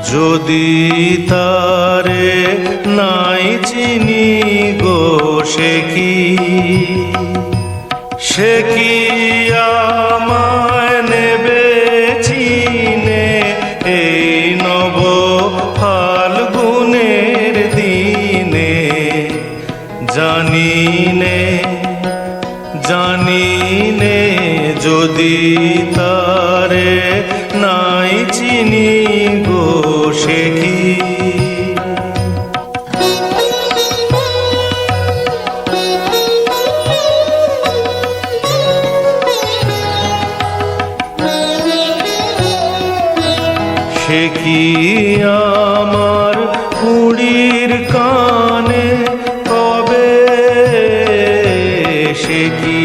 যদি তারে নাই চিনি গো সে কি আমায় নেবে চিনে এই নব ফাল্গুনের দিনে। জানিনে জানিনে যদি তারে নাই চিনি গো সে কি। সে কি আমার কুড়ির কানে কবে, সে কি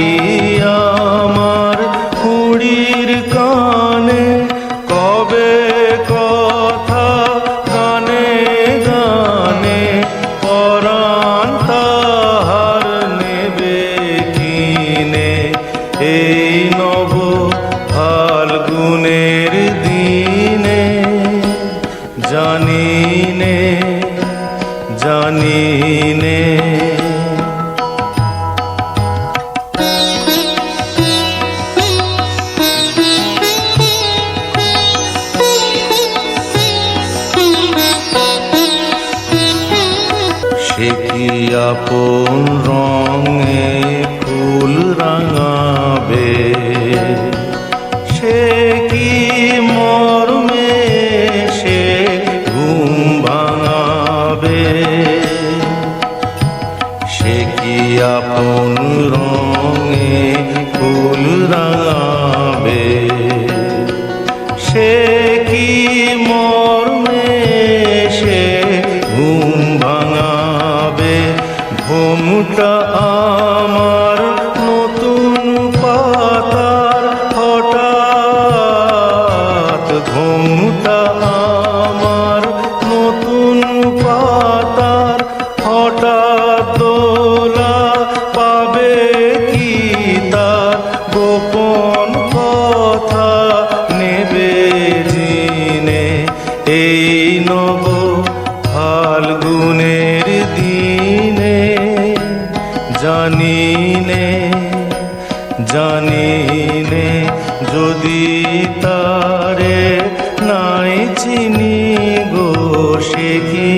আমার কুড়ির কানে কবে কথা গানে গানে পরাণ তাহার নেবে কিনে এই নব ফাল্গুনের দিনে। জানিনে জানিনে সে কি আপন রঙে ফুল রাঙাবে, সে কি মর্মে সে ঘুম ভাঙাবে। সে কি আপন রঙে ফুল রাঙাবে, সে কি মর্মে সে ঘুম ভাঙাবে। ঘুমটা আমার নতুন পাতার হঠাৎ, ঘুমটা আমার নতুন পাতার হঠাৎ দোলা পাবে কি তার গোপন কথা নেবে জিনে এই নব ফাল্গুনের দিনে। জানিনে জানিনে যদি তারে নাই চিনি গো সে কি।